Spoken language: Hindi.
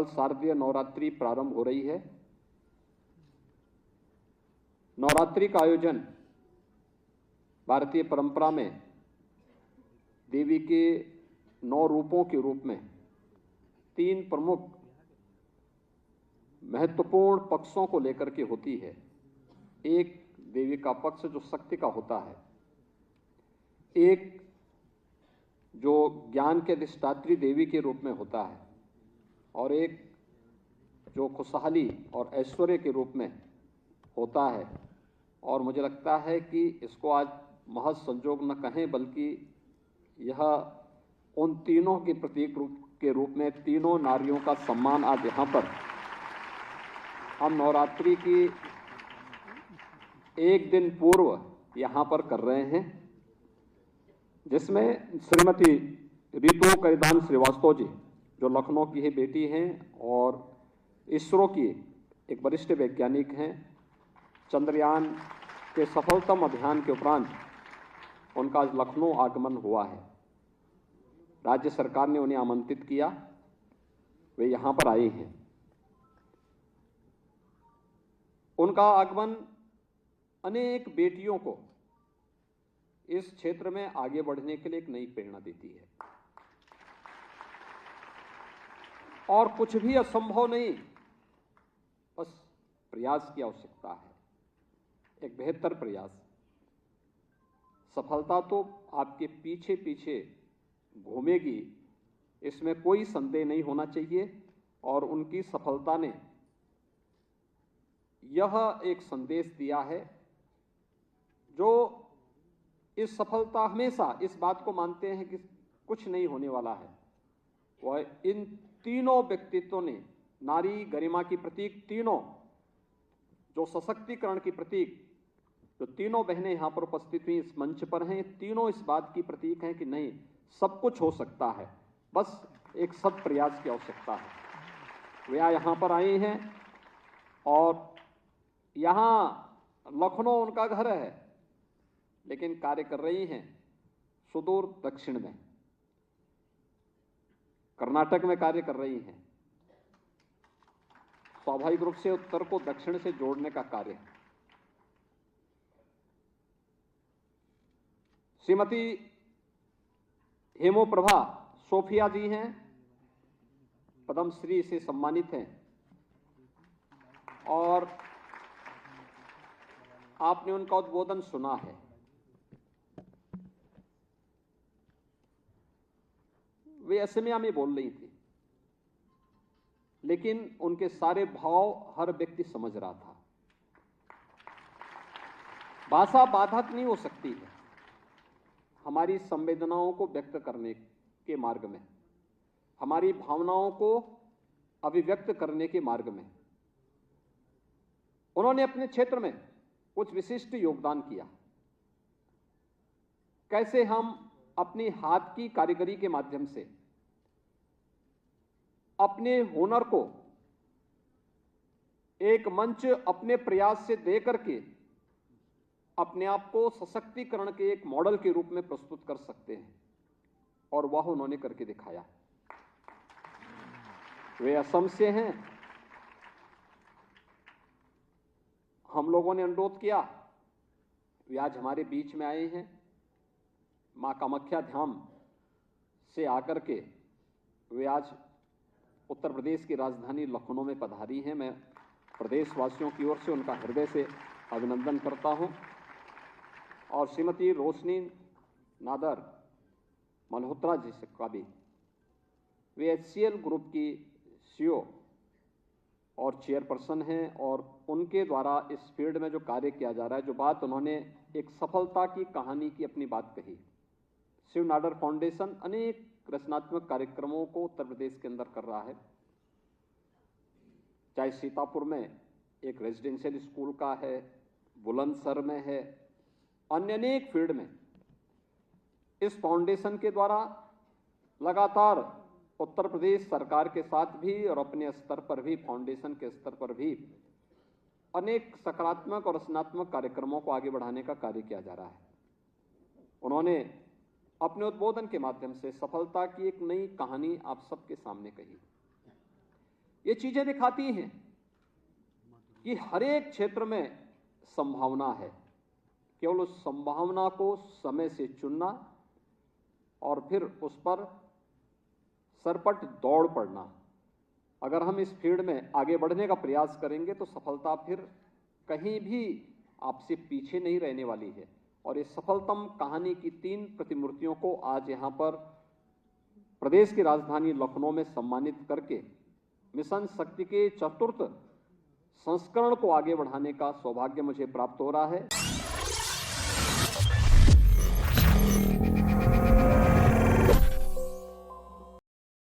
शारदीय नवरात्रि प्रारंभ हो रही है। नवरात्रि का आयोजन भारतीय परंपरा में देवी के 9 रूपों के रूप में 3 प्रमुख महत्वपूर्ण पक्षों को लेकर के होती है। एक देवी का पक्ष जो शक्ति का होता है, एक जो ज्ञान के अधिष्ठात्री देवी के रूप में होता है, और एक जो खुशहाली और ऐश्वर्य के रूप में होता है। और मुझे लगता है कि इसको आज महज संजोग न कहें, बल्कि यह उन तीनों के प्रतीक के रूप में तीनों नारियों का सम्मान आज यहाँ पर हम नवरात्रि की एक दिन पूर्व यहाँ पर कर रहे हैं, जिसमें श्रीमती रितु करिदान श्रीवास्तव जी, जो लखनऊ की ही बेटी हैं और इसरो की एक वरिष्ठ वैज्ञानिक हैं, चंद्रयान के सफलतम अभियान के उपरांत उनका आज लखनऊ आगमन हुआ है। राज्य सरकार ने उन्हें आमंत्रित किया, वे यहाँ पर आए हैं। उनका आगमन अनेक बेटियों को इस क्षेत्र में आगे बढ़ने के लिए एक नई प्रेरणा देती है। और कुछ भी असंभव नहीं, बस प्रयास की आवश्यकता है, एक बेहतर प्रयास। सफलता तो आपके पीछे पीछे घूमेगी, इसमें कोई संदेह नहीं होना चाहिए। और उनकी सफलता ने यह एक संदेश दिया है, जो इस सफलता हमेशा इस बात को मानते हैं कि कुछ नहीं होने वाला है। वह इन तीनों व्यक्तित्वों ने, नारी गरिमा की प्रतीक तीनों, जो सशक्तिकरण की प्रतीक, जो तीनों बहनें यहां पर उपस्थित हुई इस मंच पर हैं, तीनों इस बात की प्रतीक हैं कि नहीं, सब कुछ हो सकता है, बस एक सत प्रयास की आवश्यकता है। वे यहां पर आई हैं और यहां लखनऊ उनका घर है, लेकिन कार्य कर रही हैं सुदूर दक्षिण में, कर्नाटक में कार्य कर रही हैं। स्वाभाविक रूप से उत्तर को दक्षिण से जोड़ने का कार्य है। श्रीमती हेमोप्रभा सोफिया जी हैं, पद्मश्री से सम्मानित हैं, और आपने उनका उद्बोधन सुना है। वे असमिया में बोल रही थी, लेकिन उनके सारे भाव हर व्यक्ति समझ रहा था। भाषा बाधक नहीं हो सकती है हमारी संवेदनाओं को व्यक्त करने के मार्ग में, हमारी भावनाओं को अभिव्यक्त करने के मार्ग में। उन्होंने अपने क्षेत्र में कुछ विशिष्ट योगदान किया। कैसे हम अपनी हाथ की कारीगरी के माध्यम से अपने हुनर को एक मंच अपने प्रयास से दे करके अपने आप को सशक्तिकरण के एक मॉडल के रूप में प्रस्तुत कर सकते हैं, और वह उन्होंने करके दिखाया। वे असम से हैं। हम लोगों ने अनुरोध किया, वे आज हमारे बीच में आए हैं। मां कामाख्या धाम से आकर के वे आज उत्तर प्रदेश की राजधानी लखनऊ में पधारी हैं। मैं प्रदेशवासियों की ओर से उनका हृदय से अभिनंदन करता हूं। और श्रीमती रोशनी नादर मल्होत्रा जी से का भी, वे HCL ग्रुप की CEO और चेयरपर्सन हैं, और उनके द्वारा इस फील्ड में जो कार्य किया जा रहा है, जो बात उन्होंने एक सफलता की कहानी की अपनी बात कही। शिव नाडर फाउंडेशन अनेक रचनात्मक कार्यक्रमों को उत्तर प्रदेश के अंदर कर रहा है, चाहे सीतापुर में एक रेजिडेंशियल स्कूल का है, बुलंदशहर में है, अन्य अनेक फील्ड में इस फाउंडेशन के द्वारा लगातार उत्तर प्रदेश सरकार के साथ भी और अपने स्तर पर भी, फाउंडेशन के स्तर पर भी अनेक सकारात्मक और रचनात्मक कार्यक्रमों को आगे बढ़ाने का कार्य किया जा रहा है। उन्होंने अपने उद्बोधन के माध्यम से सफलता की एक नई कहानी आप सबके सामने कही। ये चीजें दिखाती हैं कि हर एक क्षेत्र में संभावना है, केवल उस संभावना को समय से चुनना और फिर उस पर सरपट दौड़ पड़ना। अगर हम इस फील्ड में आगे बढ़ने का प्रयास करेंगे तो सफलता फिर कहीं भी आपसे पीछे नहीं रहने वाली है। और इस सफलतम कहानी की 3 प्रतिमूर्तियों को आज यहां पर प्रदेश की राजधानी लखनऊ में सम्मानित करके मिशन शक्ति के 4th संस्करण को आगे बढ़ाने का सौभाग्य मुझे प्राप्त हो रहा है।